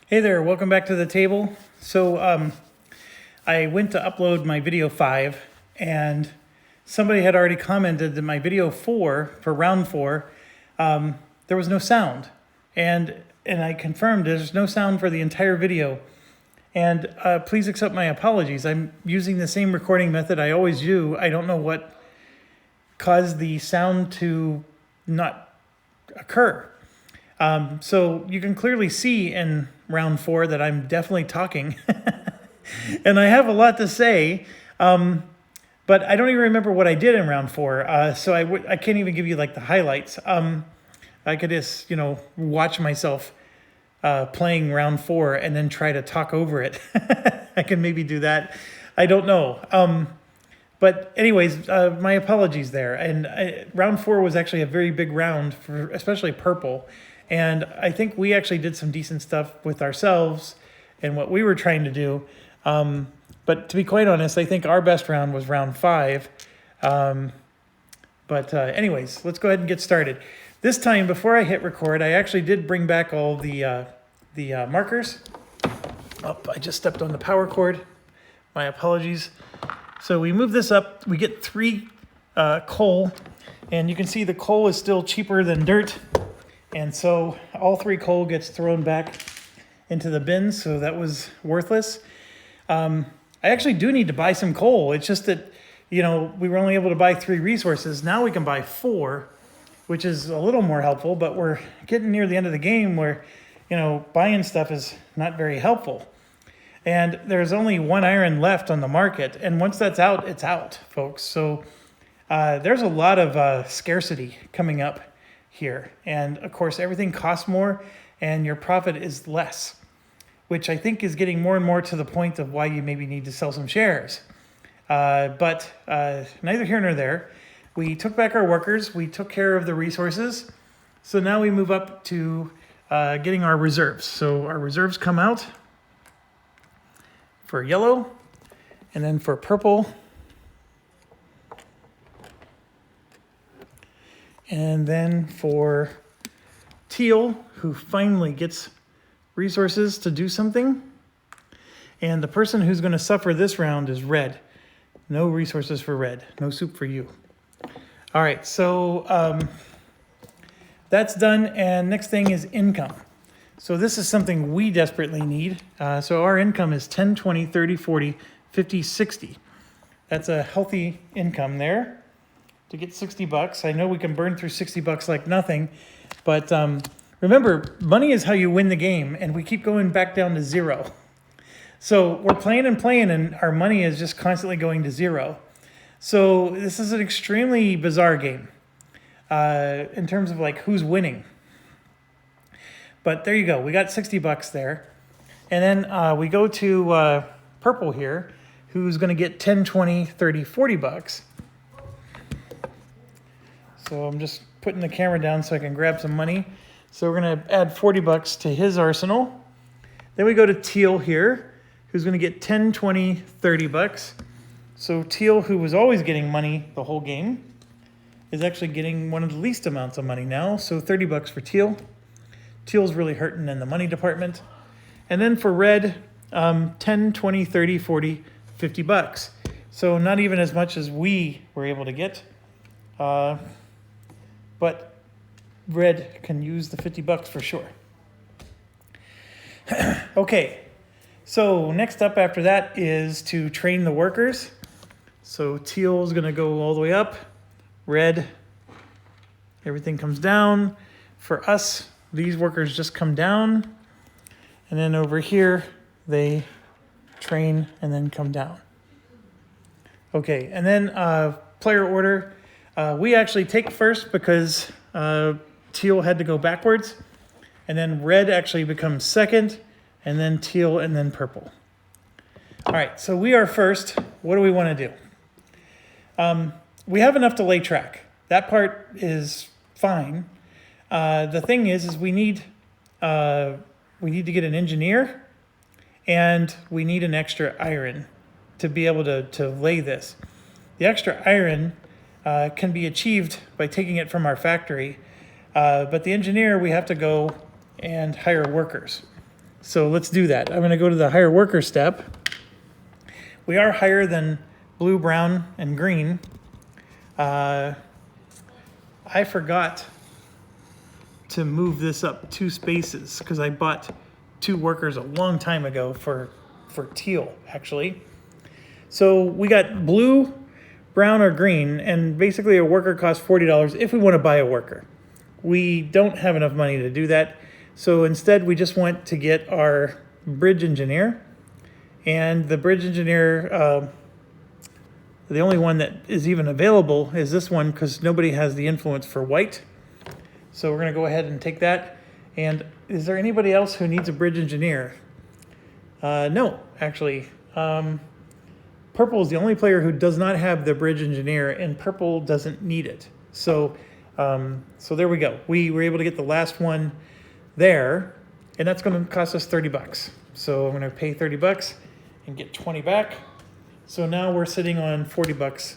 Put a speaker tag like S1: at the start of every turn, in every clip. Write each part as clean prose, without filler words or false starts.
S1: Hey there, welcome back to the table. I went to upload my video 5 and somebody had already commented that my video 4 for round 4, there was no sound. And I confirmed there's no sound for the entire video. And please accept my apologies. I'm using the same recording method I always do. I don't know what caused the sound to not occur. So you can clearly see in round 4 that I'm definitely talking and I have a lot to say, but I don't even remember what I did in round 4. I can't even give you like the highlights. I could just, watch myself playing round 4 and then try to talk over it. I can maybe do that. I don't know. But anyways, my apologies there. And round 4 was actually a very big round for especially purple. And I think we actually did some decent stuff with ourselves and what we were trying to do. But to be quite honest, I think our best round was round 5. Anyways, let's go ahead and get started. This time, before I hit record, I actually did bring back all the markers. Oh, I just stepped on the power cord. My apologies. So we move this up. We get 3 coal. And you can see the coal is still cheaper than dirt. And so all 3 coal gets thrown back into the bin, so that was worthless. I actually do need to buy some coal. It's just that, we were only able to buy 3 resources. Now we can buy 4, which is a little more helpful, but we're getting near the end of the game where, buying stuff is not very helpful. And there's only 1 iron left on the market, and once that's out, it's out, folks. So there's a lot of scarcity coming up here. And of course, everything costs more and your profit is less, which I think is getting more and more to the point of why you maybe need to sell some shares. But neither here nor there. We took back our workers. We took care of the resources. So now we move up to getting our reserves. So our reserves come out for yellow and then for purple. And then for teal, who finally gets resources to do something. And the person who's going to suffer this round is red. No resources for red. No soup for you. All right, so that's done. And next thing is income. So this is something we desperately need. So our income is 10, 20, 30, 40, 50, 60. That's a healthy income there. To get $60. I know we can burn through $60 like nothing, but remember, money is how you win the game, and we keep going back down to 0. So we're playing, and our money is just constantly going to 0. So this is an extremely bizarre game in terms of like who's winning. But there you go. We got $60 there. And then we go to purple here, who's going to get 10, 20, 30, $40. So I'm just putting the camera down so I can grab some money. So we're going to add $40 to his arsenal. Then we go to teal here, who's going to get 10, 20, $30. So teal, who was always getting money the whole game, is actually getting one of the least amounts of money now. So $30 for teal. Teal's really hurting in the money department. And then for red, 10, 20, 30, 40, $50. So not even as much as we were able to get. But red can use the $50 for sure. Okay, so next up after that is to train the workers. So teal is going to go all the way up. Red, everything comes down. For us, these workers just come down. And then over here, they train and then come down. Okay, and then player order. We actually take first because teal had to go backwards. And then red actually becomes second. And then teal and then purple. All right, so we are first. What do we want to do? We have enough to lay track. That part is fine. The thing is we need to get an engineer. And we need an extra iron to be able to lay this. The extra iron can be achieved by taking it from our factory. But the engineer, we have to go and hire workers. So let's do that. I'm going to go to the hire worker step. We are higher than blue, brown, and green. I forgot to move this up 2 spaces because I bought 2 workers a long time ago for teal, actually. So we got blue, brown, or green, and basically a worker costs $40 if we want to buy a worker. We don't have enough money to do that, so instead we just went to get our bridge engineer, and the bridge engineer, the only one that is even available is this one because nobody has the influence for white. So we're going to go ahead and take that. And is there anybody else who needs a bridge engineer? No, actually. Purple is the only player who does not have the bridge engineer, and purple doesn't need it. So, so there we go. We were able to get the last one there, and that's going to cost us 30 bucks. So I'm going to pay 30 bucks and get 20 back. So now we're sitting on 40 bucks,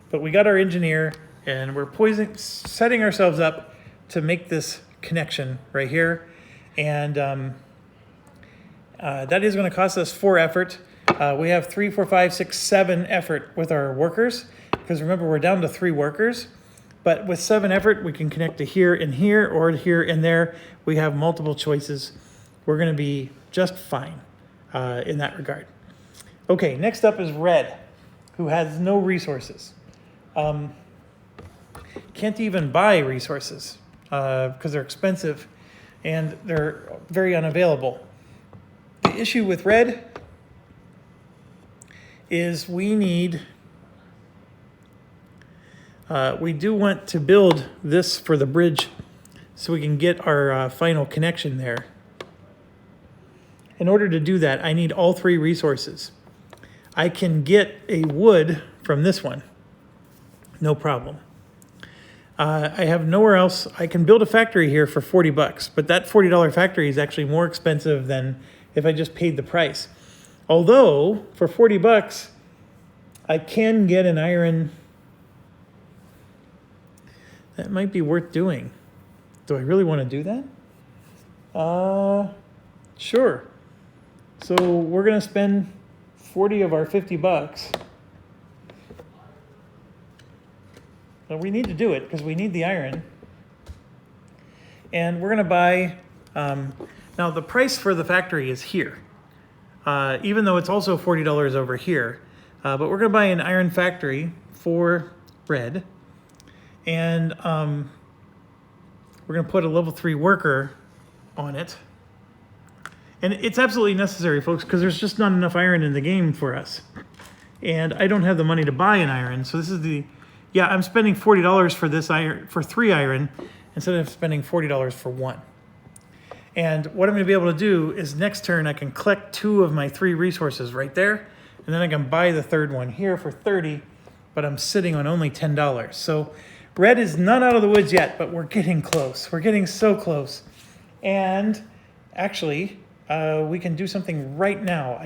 S1: but we got our engineer, and we're setting ourselves up to make this connection right here. And that is going to cost us 4 effort. We have 3, 4, 5, 6, 7 effort with our workers, because remember, we're down to 3 workers. But with 7 effort, we can connect to here and here, or here and there. We have multiple choices. We're going to be just fine in that regard. Okay, next up is red, who has no resources. Can't even buy resources because they're expensive and they're very unavailable. The issue with red is we do want to build this for the bridge so we can get our final connection there. In order to do that, I need all 3 resources. I can get a wood from this one, no problem. I have nowhere else. I can build a factory here for 40 bucks, but that $40 factory is actually more expensive than if I just paid the price. Although, for 40 bucks, I can get an iron. That might be worth doing. Do I really want to do that? Sure. So we're going to spend 40 of our 50 bucks. But we need to do it because we need the iron. And we're going to buy, now the price for the factory is here, even though it's also $40 over here. But we're going to buy an iron factory for red. And we're going to put a level 3 worker on it. And it's absolutely necessary, folks, because there's just not enough iron in the game for us. And I don't have the money to buy an iron. So this is yeah, I'm spending $40 for this iron, for 3 iron, instead of spending $40 for 1. And what I'm going to be able to do is next turn I can collect 2 of my 3 resources right there, and then I can buy the 3rd one here for 30, but I'm sitting on only $10. So red is not out of the woods yet, but we're getting close. We're getting so close. And actually, we can do something right now.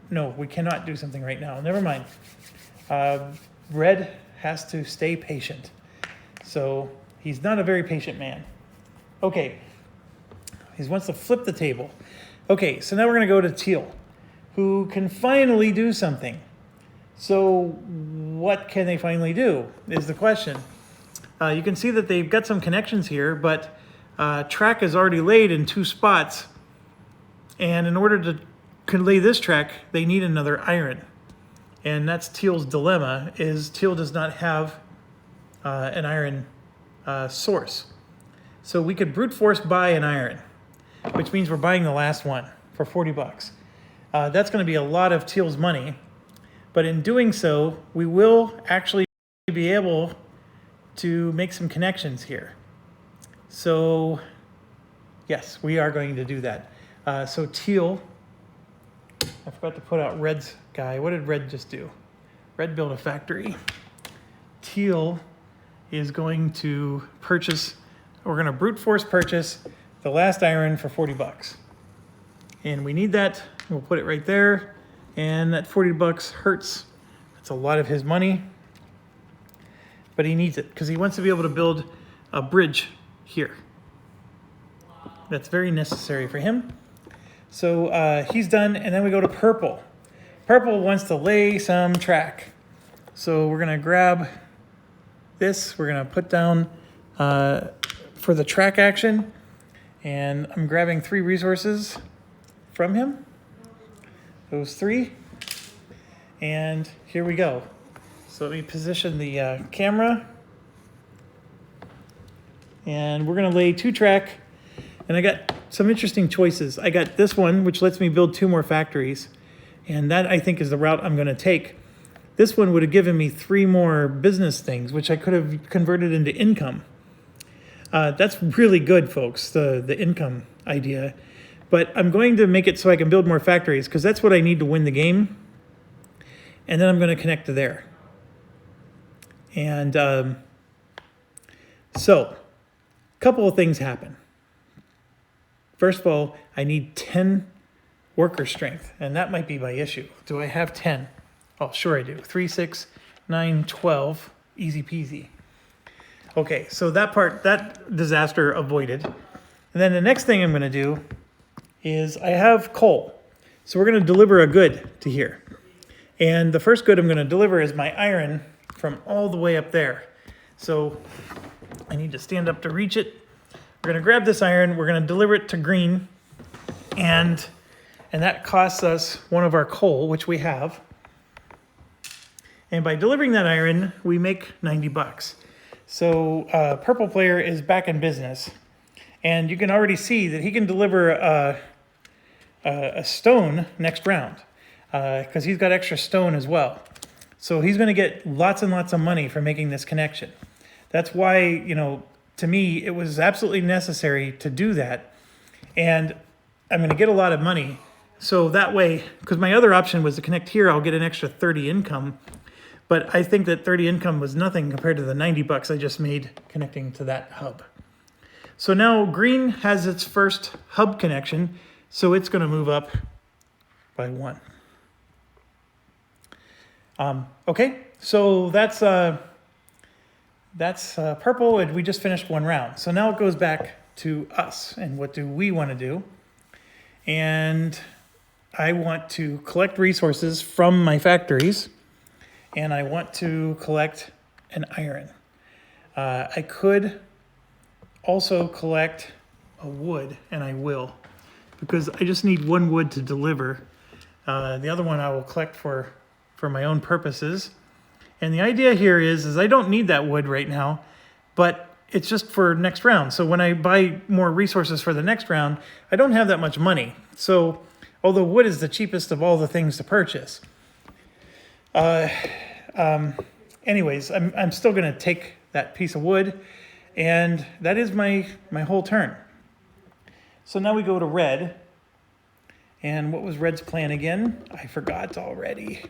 S1: No, we cannot do something right now. Never mind. Red has to stay patient. So he's not a very patient man. Okay, he wants to flip the table. Okay, so now we're going to go to teal, who can finally do something. So what can they finally do is the question. You can see that they've got some connections here, but track is already laid in 2 spots. And in order to lay this track, they need another iron. And that's teal's dilemma, is teal does not have an iron source. So we could brute force buy an iron, which means we're buying the last one for 40 bucks. That's going to be a lot of teal's money. But in doing so, we will actually be able to make some connections here. So yes, we are going to do that. So teal, I forgot to put out red's guy. What did red just do? Red built a factory. Teal is going to purchase, we're going to brute force purchase the last iron for 40 bucks. And we need that. We'll put it right there. And that 40 bucks hurts. That's a lot of his money. But he needs it because he wants to be able to build a bridge here. That's very necessary for him. So he's done, and then we go to purple. Purple wants to lay some track. So we're gonna grab this, we're gonna put down for the track action, and I'm grabbing 3 resources from him. Those 3. And here we go. So let me position the camera. And we're gonna lay 2 track, and I got some interesting choices. I got this one, which lets me build 2 more factories. And that, I think, is the route I'm gonna take. This one would have given me 3 more business things, which I could have converted into income. That's really good, folks, the income idea. But I'm going to make it so I can build more factories, because that's what I need to win the game. And then I'm gonna connect to there. And so, a couple of things happen. First of all, I need 10 worker strength, and that might be my issue. Do I have 10? Oh, sure I do. 3, 6, 9, 12, easy peasy. Okay, so that disaster avoided. And then the next thing I'm gonna do is I have coal. So we're gonna deliver a good to here. And the first good I'm gonna deliver is my iron from all the way up there. So I need to stand up to reach it. We're gonna grab this iron, we're gonna deliver it to green, and that costs us 1 of our coal, which we have. And by delivering that iron, we make 90 bucks. So purple player is back in business. And you can already see that he can deliver a stone next round, because he's got extra stone as well. So he's gonna get lots and lots of money for making this connection. That's why, you know, to me, it was absolutely necessary to do that. And I'm gonna get a lot of money. So that way, because my other option was to connect here, I'll get an extra 30 income. But I think that 30 income was nothing compared to the 90 bucks I just made connecting to that hub. So now green has its first hub connection, so it's gonna move up by 1. Okay, so that's purple, and we just finished 1 round. So now it goes back to us, and what do we want to do? And I want to collect resources from my factories, and I want to collect an iron. I could also collect a wood, and I will, because I just need 1 wood to deliver. The other one I will collect for my own purposes. And the idea here is I don't need that wood right now, but it's just for next round. So when I buy more resources for the next round, I don't have that much money. So although wood is the cheapest of all the things to purchase, anyways, I'm still gonna take that piece of wood, and that is my whole turn. So now we go to red. And what was red's plan again? I forgot already.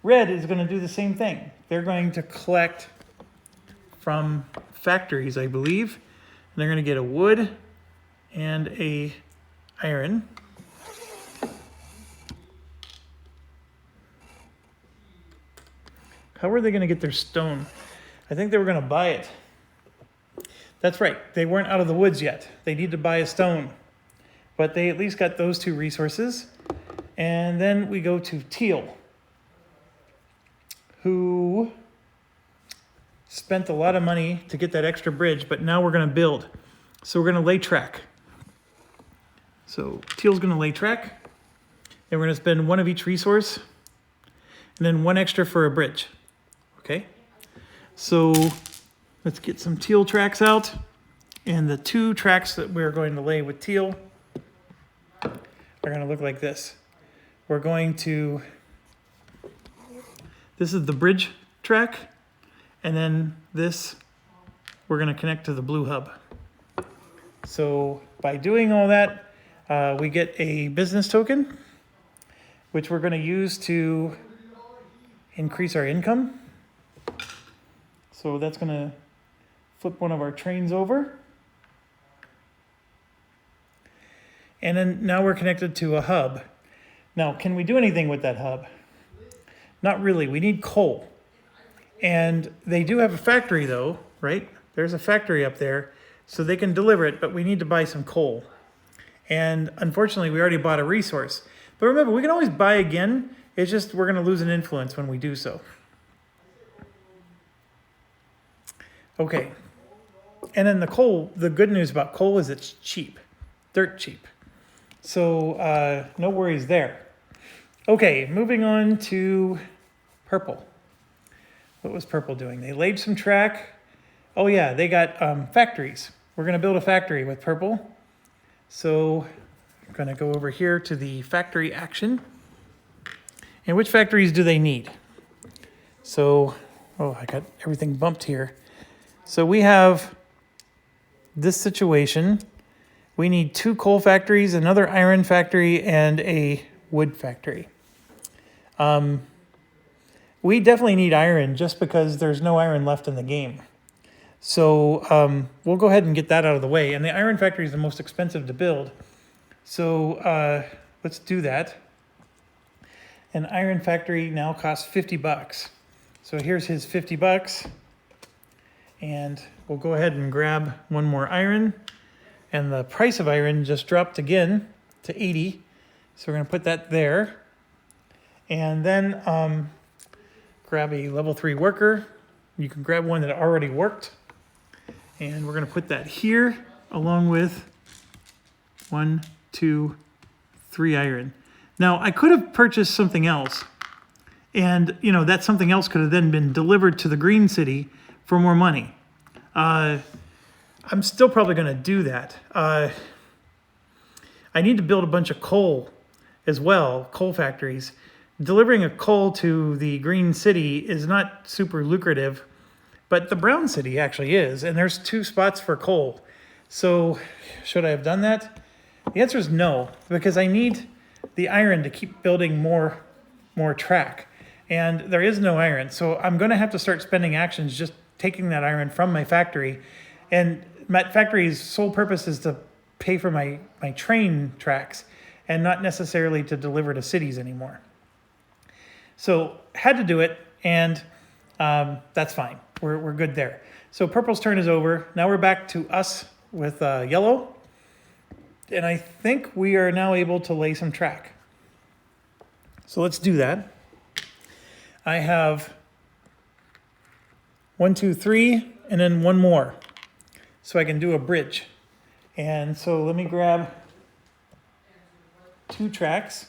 S1: Red is going to do the same thing. They're going to collect from factories, I believe. And they're going to get a wood and a iron. How were they going to get their stone? I think they were going to buy it. That's right. They weren't out of the woods yet. They need to buy a stone. But they at least got those 2 resources. And then we go to teal, who spent a lot of money to get that extra bridge, but now we're going to build. So we're going to lay track. So teal's going to lay track, and we're going to spend 1 of each resource, and then 1 extra for a bridge. Okay? So let's get some teal tracks out, and the 2 tracks that we're going to lay with teal are going to look like this. We're going to, this is the bridge track, and then this, we're going to connect to the blue hub. So by doing all that, we get a business token, which we're going to use to increase our income. So that's going to flip 1 of our trains over. And then now we're connected to a hub. Now, can we do anything with that hub? Not really. We need coal. And they do have a factory though, right? There's a factory up there, so they can deliver it, but we need to buy some coal. And unfortunately, we already bought a resource. But remember, we can always buy again. It's just we're going to lose an influence when we do so. Okay. And then the coal, the good news about coal is it's cheap. Dirt cheap. So no worries there. Okay, moving on to purple. What was purple doing? They laid some track. Oh yeah, they got factories. We're going to build a factory with purple. So I'm going to go over here to the factory action. And which factories do they need? So, oh, I got everything bumped here. So we have this situation. We need 2 coal factories, another iron factory, and a wood factory. We definitely need iron just because there's no iron left in the game. So we'll go ahead and get that out of the way. And the iron factory is the most expensive to build. So let's do that. An iron factory now costs 50 bucks. So here's his 50 bucks. And we'll go ahead and grab one more iron. And the price of iron just dropped again to 80. So we're going to put that there. And then grab a level 3 worker. You can grab one that already worked. And we're going to put that here along with 1, 2, 3 iron. Now, I could have purchased something else. And, you know, that something else could have then been delivered to the Green City for more money. I'm still probably going to do that. I need to build a bunch of coal as well, coal factories. Delivering a coal to the Green City is not super lucrative, but the Brown City actually is, and there's 2 spots for coal. So should I have done that? The answer is no, because I need the iron to keep building more track, and there is no iron. So I'm going to have to start spending actions just taking that iron from my factory, and my factory's sole purpose is to pay for my train tracks and not necessarily to deliver to cities anymore. So had to do it, and that's fine. We're good there. So purple's turn is over. Now we're back to us with yellow, and I think we are now able to lay some track. So let's do that. I have 1, 2, 3, and then one more. So I can do a bridge. And so let me grab 2 tracks.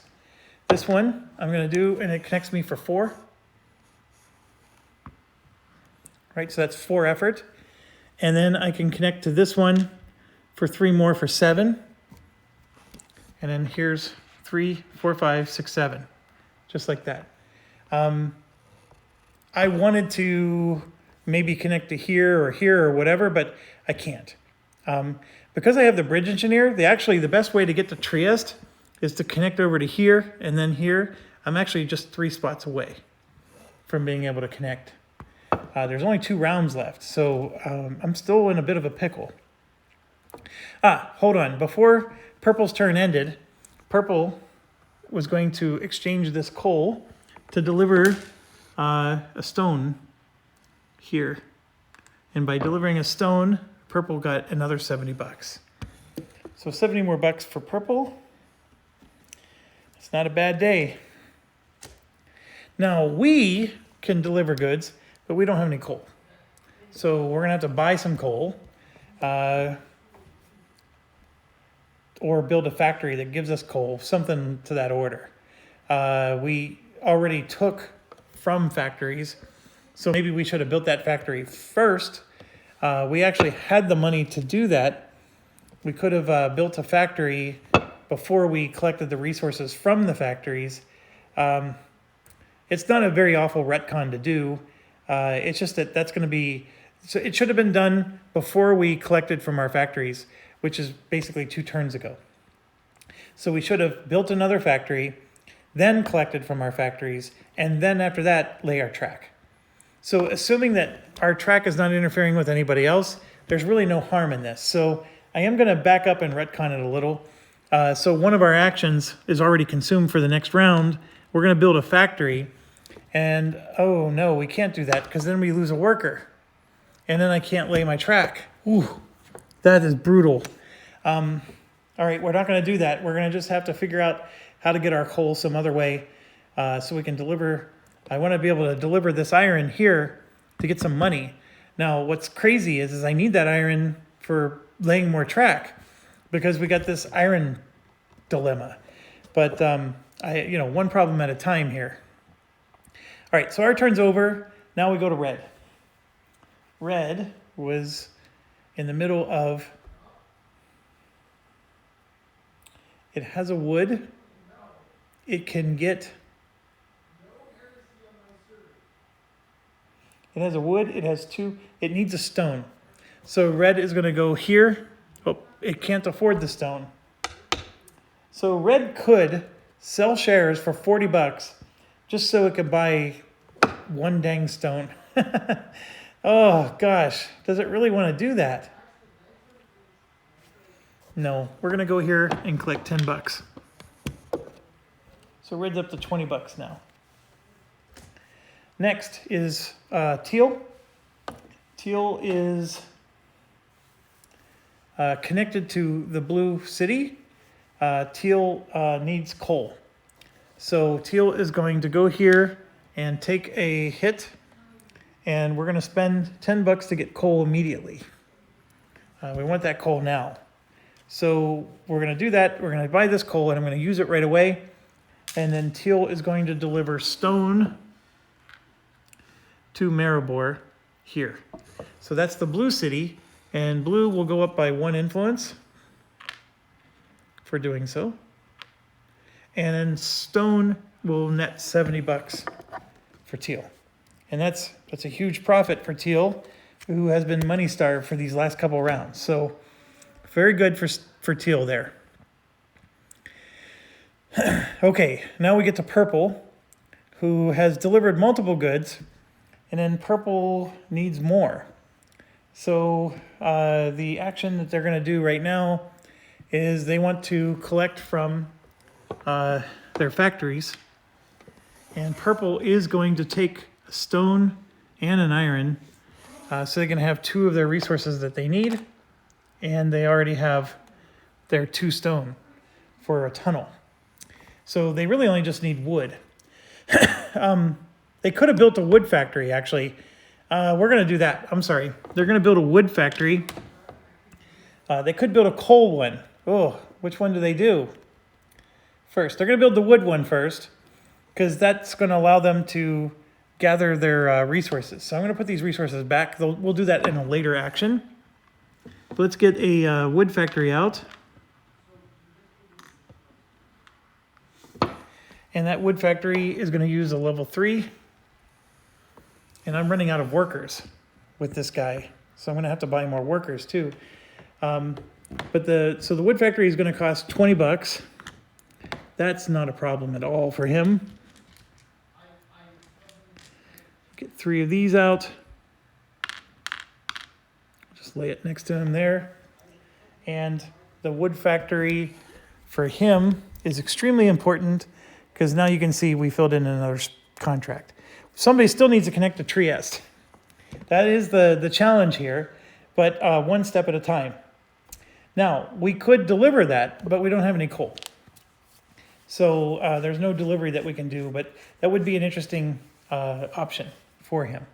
S1: This one I'm going to do, and it connects me for 4. Right, so that's 4 effort. And then I can connect to this one for 3 more for 7. And then here's 3, 4, 5, 6, 7. Just like that. I wanted to maybe connect to here or whatever, but I can't. Because I have the bridge engineer, the best way to get to Trieste is to connect over to here and then here. I'm actually just 3 spots away from being able to connect. There's only 2 rounds left, so I'm still in a bit of a pickle. Hold on. Before purple's turn ended, purple was going to exchange this coal to deliver a stone here. And by delivering a stone, purple got another 70 bucks. So 70 more bucks for purple. It's not a bad day. Now we can deliver goods, but we don't have any coal. So we're gonna have to buy some coal or build a factory that gives us coal, something to that order. We already took from factories, so maybe we should have built that factory first. We actually had the money to do that. We could have built a factory before we collected the resources from the factories. It's not a very awful retcon to do. It's just that's going to be, so it should have been done before we collected from our factories, which is basically 2 turns ago. So we should have built another factory, then collected from our factories, and then after that, lay our track. So assuming that our track is not interfering with anybody else, there's really no harm in this. So I am going to back up and retcon it a little. So one of our actions is already consumed for the next round. We're going to build a factory. And, oh no, we can't do that because then we lose a worker. And then I can't lay my track. Ooh, that is brutal. All right, we're not going to do that. We're going to just have to figure out how to get our coal some other way so we can deliver. I want to be able to deliver this iron here to get some money. Now, what's crazy is I need that iron for laying more track because we got this iron dilemma. But one problem at a time here. All right, so our turn's over. Now we go to red. Red was in the middle of, it has a wood. It can get, it has a wood, it has two, it needs a stone. So red is gonna go here. Oh, it can't afford the stone. So red could sell shares for 40 bucks just so it could buy one dang stone. Oh gosh, does it really want to do that? No, we're gonna go here and click 10 bucks. So red's up to 20 bucks now. Next is teal. Teal is connected to the blue city. Teal needs coal. So teal is going to go here and take a hit, and we're going to spend 10 bucks to get coal immediately. We want that coal now. So we're going to do that. We're going to buy this coal, and I'm going to use it right away. And then teal is going to deliver stone to Maribor here. So that's the blue city, and blue will go up by 1 influence for doing so. And then stone will net 70 bucks for teal. And that's a huge profit for teal, who has been money starved for these last couple rounds. So very good for teal there. Okay, now we get to purple, who has delivered multiple goods, and then purple needs more. So the action that they're going to do right now is they want to collect from their factories, and purple is going to take a stone and an iron, so they can have 2 of their resources that they need, and they already have their 2 stone for a tunnel. So they really only just need wood. They could have built a wood factory, actually. We're going to do that. I'm sorry. They're going to build a wood factory. They could build a coal one. Oh, which one do they do first? They're going to build the wood one first, because that's going to allow them to gather their resources. So I'm going to put these resources back. We'll do that in a later action. But let's get a wood factory out. And that wood factory is going to use a level 3. And I'm running out of workers with this guy. So I'm going to have to buy more workers too. So the wood factory is going to cost 20 bucks. That's not a problem at all for him. Get 3 of these out. Just lay it next to him there. And the wood factory for him is extremely important, because now you can see we filled in another contract. Somebody still needs to connect to Trieste. That is the challenge here, but one step at a time. Now, we could deliver that, but we don't have any coal. So there's no delivery that we can do, but that would be an interesting option for him,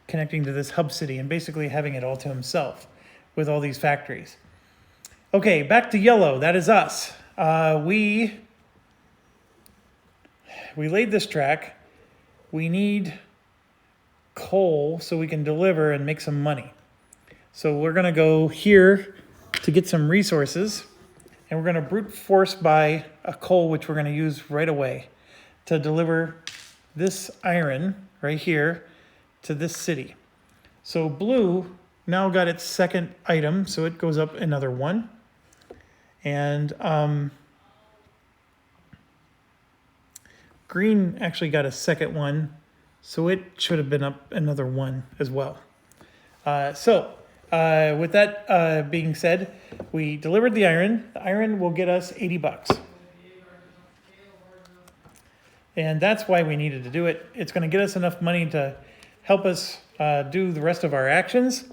S1: connecting to this hub city and basically having it all to himself with all these factories. Okay, back to yellow. That is us. We laid this track. We need coal so we can deliver and make some money. So we're going to go here to get some resources, and we're going to brute force buy a coal, which we're going to use right away to deliver this iron right here to this city. So blue now got its second item, so it goes up another 1. And green actually got a second one, so it should have been up another 1 as well. With that being said, we delivered the iron. The iron will get us 80 bucks. And that's why we needed to do it. It's going to get us enough money to help us do the rest of our actions.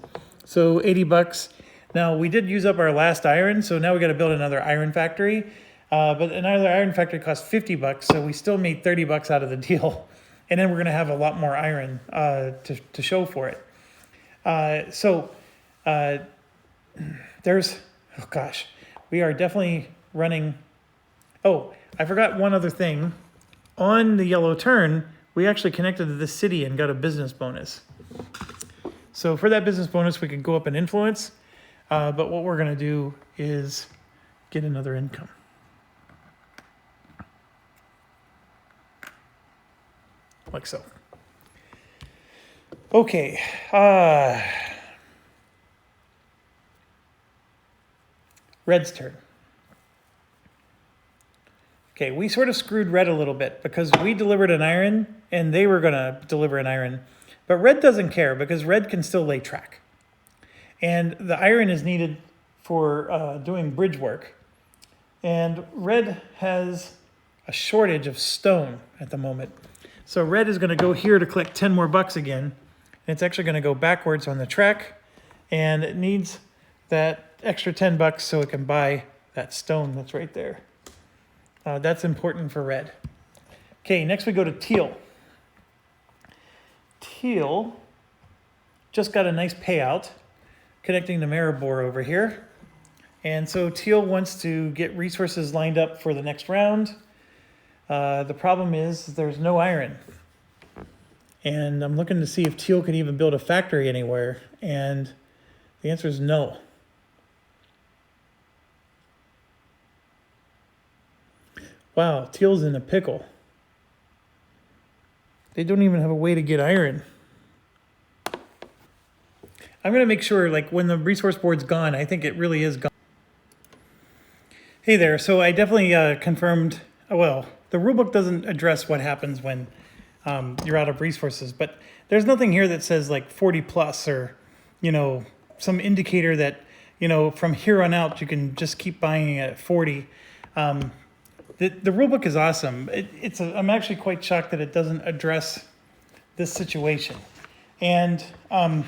S1: So 80 bucks. Now, we did use up our last iron, so now we got to build another iron factory. But another iron factory cost $50, so we still made $30 out of the deal. And then we're going to have a lot more iron to show for it. There's, oh gosh, we are definitely running. Oh, I forgot one other thing. On the yellow turn, we actually connected to this city and got a business bonus. So for that business bonus, we can go up in influence. But what we're going to do is get another income. Like so. Okay. Red's turn. Okay, we sort of screwed red a little bit because we delivered an iron and they were going to deliver an iron. But red doesn't care because red can still lay track. And the iron is needed for doing bridge work. And red has a shortage of stone at the moment. So red is going to go here to collect 10 more bucks again. And it's actually going to go backwards on the track. And it needs that extra 10 bucks so it can buy that stone that's right there. That's important for red. Okay, next we go to teal. Teal just got a nice payout connecting to Maribor over here. And so teal wants to get resources lined up for the next round. The problem is there's no iron. And I'm looking to see if teal can even build a factory anywhere. And the answer is no. Wow, teal's in a pickle. They don't even have a way to get iron. I'm going to make sure, like, when the resource board's gone, I think it really is gone. Hey there, so I definitely confirmed, well, the rulebook doesn't address what happens when you're out of resources, but there's nothing here that says like 40 plus or, you know, some indicator that, you know, from here on out you can just keep buying at 40. The rulebook is awesome. I'm actually quite shocked that it doesn't address this situation. And I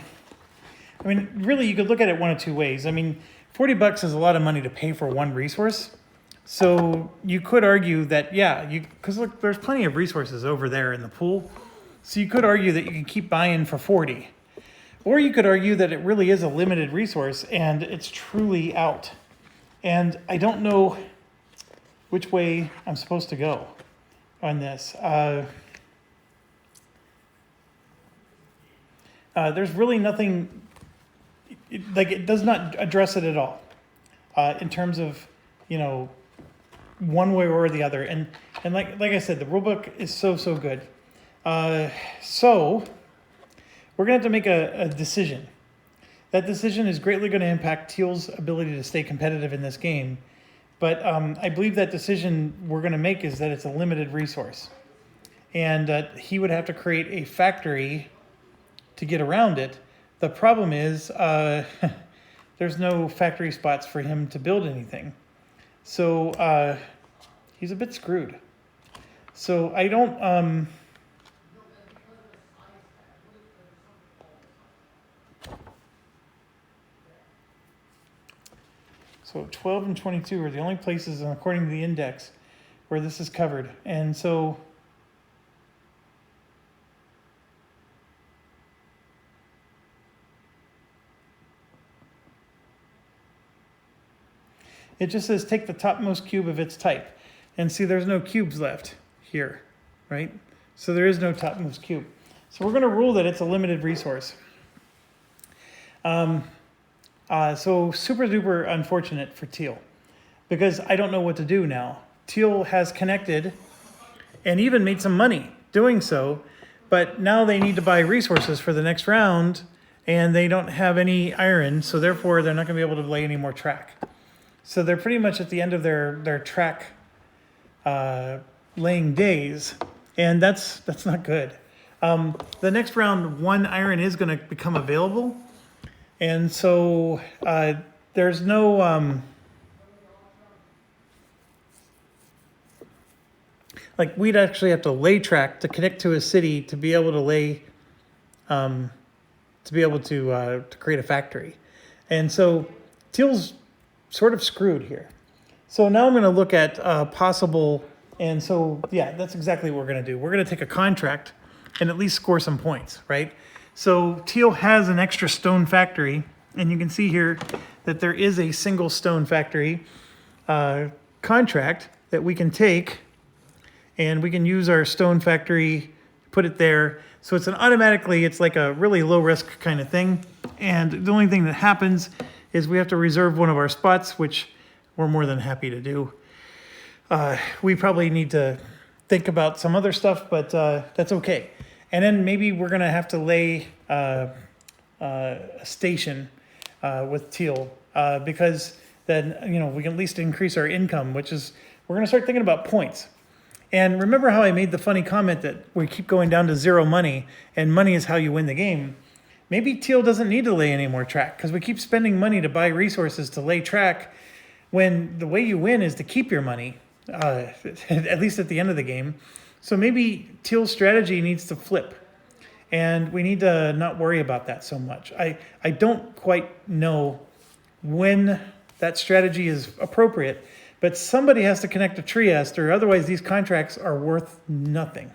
S1: mean, really, you could look at it one of two ways. I mean, $40 is a lot of money to pay for one resource. So you could argue that, yeah, because look, there's plenty of resources over there in the pool. So you could argue that you can keep buying for 40. Or you could argue that it really is a limited resource and it's truly out. And I don't know which way I'm supposed to go on this. There's really nothing, it does not address it at all in terms of, you know, one way or the other. And like I said, the rulebook is so good. So we're gonna have to make a decision. That decision is greatly going to impact teal's ability to stay competitive in this game. But I believe that decision we're going to make is that it's a limited resource. And he would have to create a factory to get around it. The problem is there's no factory spots for him to build anything. So he's a bit screwed. So I don't... So 12 and 22 are the only places, according to the index, where this is covered. And so it just says take the topmost cube of its type. And see, there's no cubes left here, right? So there is no topmost cube. So we're going to rule that it's a limited resource. So super duper unfortunate for teal because I don't know what to do now. Teal has connected and even made some money doing so, but now they need to buy resources for the next round and they don't have any iron, so therefore they're not going to be able to lay any more track. So they're pretty much at the end of their track laying days, and that's not good. The next round, one iron is going to become available. And so there's no, like we'd actually have to lay track to connect to a city to be able to lay, to create a factory. And so Teal's sort of screwed here. So now I'm going to look at possible, and so yeah, that's exactly what we're going to do. We're going to take a contract and at least score some points, right? So Teal has an extra stone factory, and you can see here that there is a single stone factory contract that we can take, and we can use our stone factory, put it there. So it's it's like a really low risk kind of thing. And the only thing that happens is we have to reserve one of our spots, which we're more than happy to do. We probably need to think about some other stuff, but that's okay. And then maybe we're gonna have to lay a station with Teal because then, we can at least increase our income, which is, we're gonna start thinking about points. And remember how I made the funny comment that we keep going down to 0 money, and money is how you win the game. Maybe Teal doesn't need to lay any more track because we keep spending money to buy resources to lay track when the way you win is to keep your money, at least at the end of the game. So maybe Teal's strategy needs to flip, and we need to not worry about that so much. I don't quite know when that strategy is appropriate, but somebody has to connect to Trieste, or otherwise these contracts are worth nothing.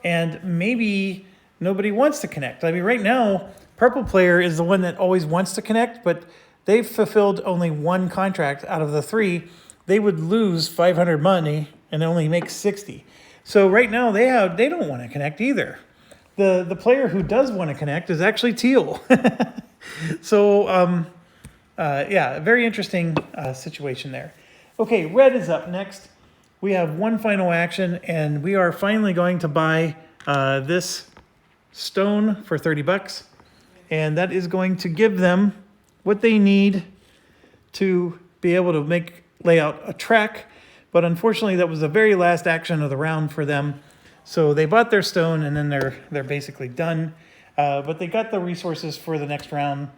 S1: And maybe nobody wants to connect. I mean, right now, purple player is the one that always wants to connect, but they've fulfilled only 1 contract out of the 3. They would lose 500 money and only make 60. So right now they don't want to connect either. The player who does want to connect is actually Teal. So yeah, very interesting situation there. Okay, red is up next. We have one final action, and we are finally going to buy this stone for 30 bucks. And that is going to give them what they need to be able to lay out a track. But unfortunately, that was the very last action of the round for them. So they bought their stone, and then they're basically done. But they got the resources for the next round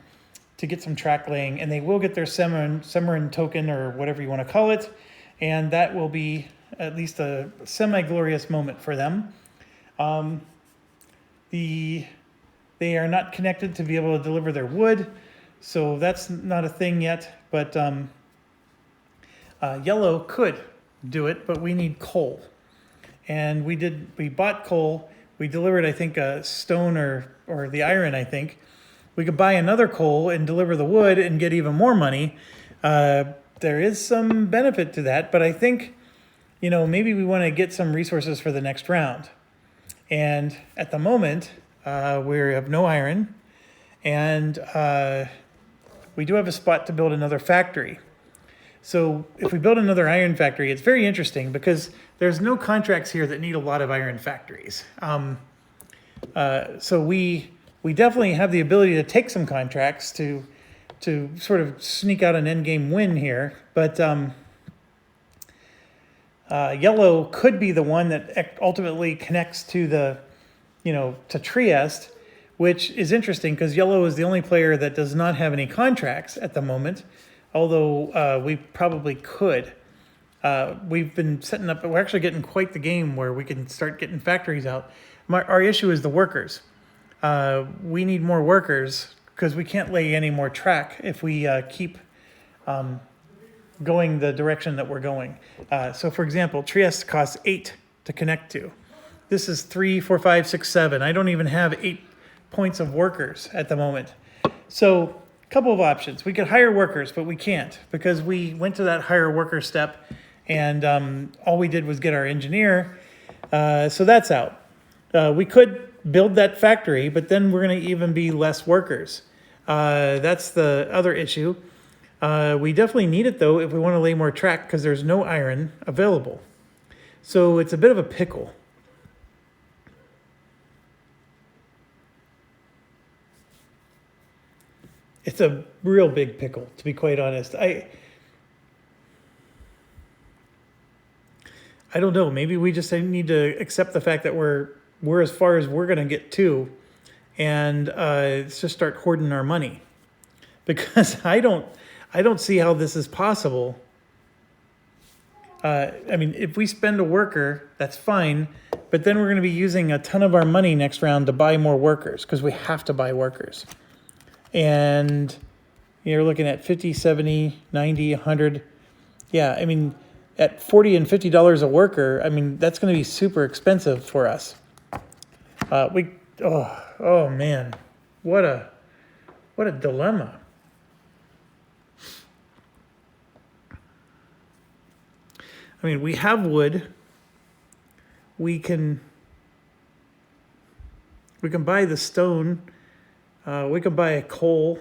S1: to get some track laying, and they will get their Semarin token, or whatever you want to call it, and that will be at least a semi-glorious moment for them. They are not connected to be able to deliver their wood, so that's not a thing yet, but yellow could do it, but we need coal. And we bought coal, we delivered, I think, a stone or the iron, I think. We could buy another coal and deliver the wood and get even more money. There is some benefit to that, but I think, maybe we want to get some resources for the next round. And at the moment, we have no iron, and we do have a spot to build another factory. So if we build another iron factory, it's very interesting because there's no contracts here that need a lot of iron factories. So we definitely have the ability to take some contracts to sort of sneak out an endgame win here. But yellow could be the one that ultimately connects to to Trieste, which is interesting because yellow is the only player that does not have any contracts at the moment, although we probably could. We've been setting up, we're actually getting quite the game where we can start getting factories out. Our issue is the workers. We need more workers because we can't lay any more track if we keep going the direction that we're going. So for example, Trieste costs 8 to connect to. This is 3, 4, 5, 6, 7. I don't even have 8 points of workers at the moment. So a couple of options. We could hire workers, but we can't because we went to that hire worker step, and all we did was get our engineer. So that's out. We could build that factory, but then we're going to even be less workers. That's the other issue. We definitely need it, though, if we want to lay more track because there's no iron available. So it's a bit of a pickle. It's a real big pickle, to be quite honest. I don't know. Maybe we just need to accept the fact that we're as far as we're going to get to, and let's just start hoarding our money, because I don't see how this is possible. I mean, if we spend a worker, that's fine, but then we're going to be using a ton of our money next round to buy more workers because we have to buy workers. And you're looking at 50, 70, 90, 100. Yeah, I mean, at $40 and $50 a worker, I mean, that's going to be super expensive for us. Oh man, what a dilemma. I mean, we have wood. We can buy the stone. We can buy a coal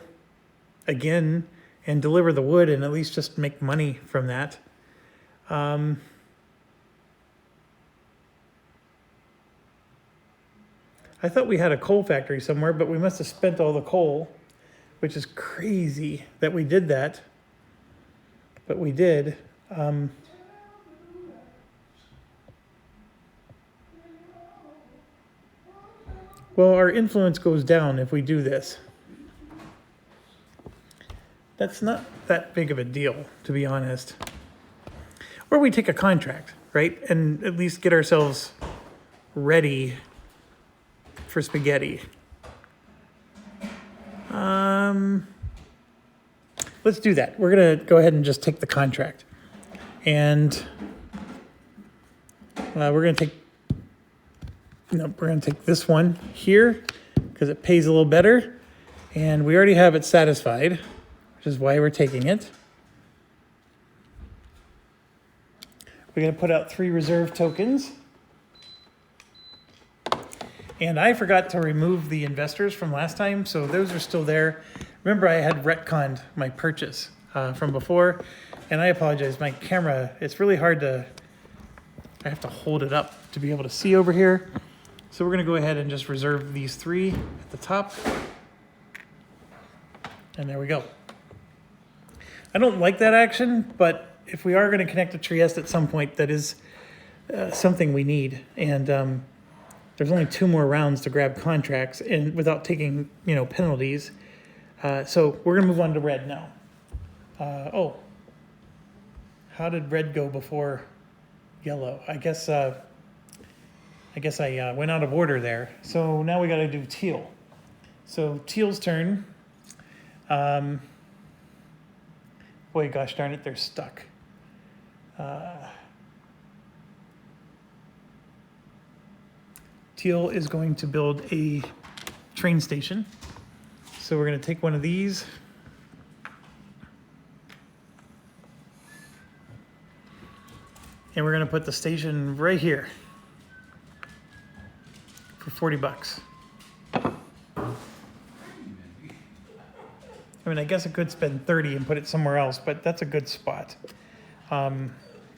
S1: again and deliver the wood and at least just make money from that. I thought we had a coal factory somewhere, but we must have spent all the coal, which is crazy that we did that. But we did. Well, our influence goes down if we do this. That's not that big of a deal, to be honest. Or we take a contract, right? And at least get ourselves ready for spaghetti. Let's do that. We're going to go ahead and just take the contract. And we're going to take this one here because it pays a little better. And we already have it satisfied, which is why we're taking it. We're going to put out 3 reserve tokens. And I forgot to remove the investors from last time, so those are still there. Remember, I had retconned my purchase from before, and I apologize. My camera, it's really hard I have to hold it up to be able to see over here. So we're going to go ahead and just reserve these 3 at the top. And there we go. I don't like that action, but if we are going to connect to Trieste at some point, that is something we need. And there's only 2 more rounds to grab contracts and without taking, penalties. So we're going to move on to red now. How did red go before yellow? I guess I went out of order there. So now we got to do teal. So teal's turn. Boy, gosh darn it, they're stuck. Teal is going to build a train station. So we're going to take one of these. And we're going to put the station right here for $40. I mean, I guess I could spend 30 and put it somewhere else, but that's a good spot.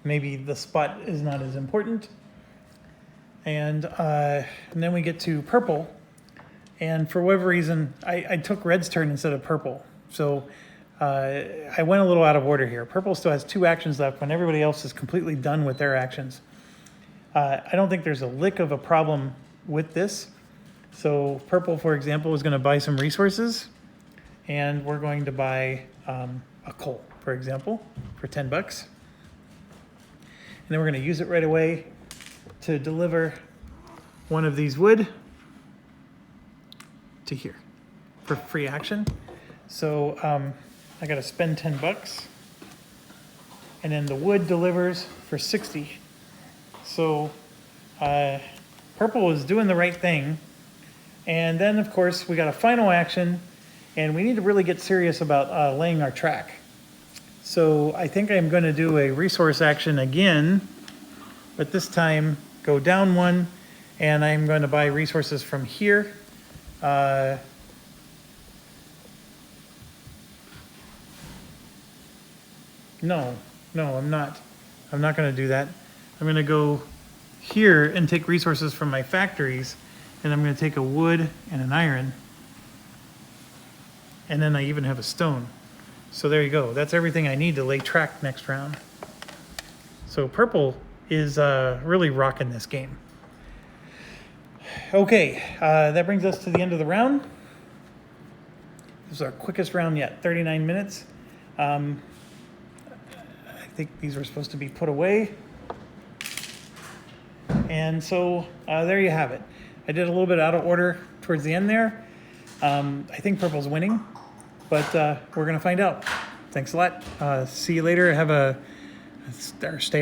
S1: Maybe the spot is not as important. And then we get to purple. And for whatever reason, I took red's turn instead of purple. So I went a little out of order here. Purple still has 2 actions left when everybody else is completely done with their actions. I don't think there's a lick of a problem with this. So purple, for example, is going to buy some resources. And we're going to buy a coal, for example, for $10. And then we're going to use it right away to deliver one of these wood to here for free action. So I got to spend $10. And then the wood delivers for 60. So purple is doing the right thing. And then, of course, we got a final action. And we need to really get serious about laying our track. So I think I'm going to do a resource action again, but this time go down 1, and I'm going to buy resources from here. No, I'm not. I'm not going to do that. I'm going to go here and take resources from my factories, and I'm going to take a wood and an iron. And then I even have a stone. So there you go. That's everything I need to lay track next round. So purple is really rocking this game. Okay, that brings us to the end of the round. This is our quickest round yet, 39 minutes. I think these were supposed to be put away. And so there you have it. I did a little bit out of order towards the end there. I think purple's winning. but we're going to find out. Thanks a lot. See you later. Have a stay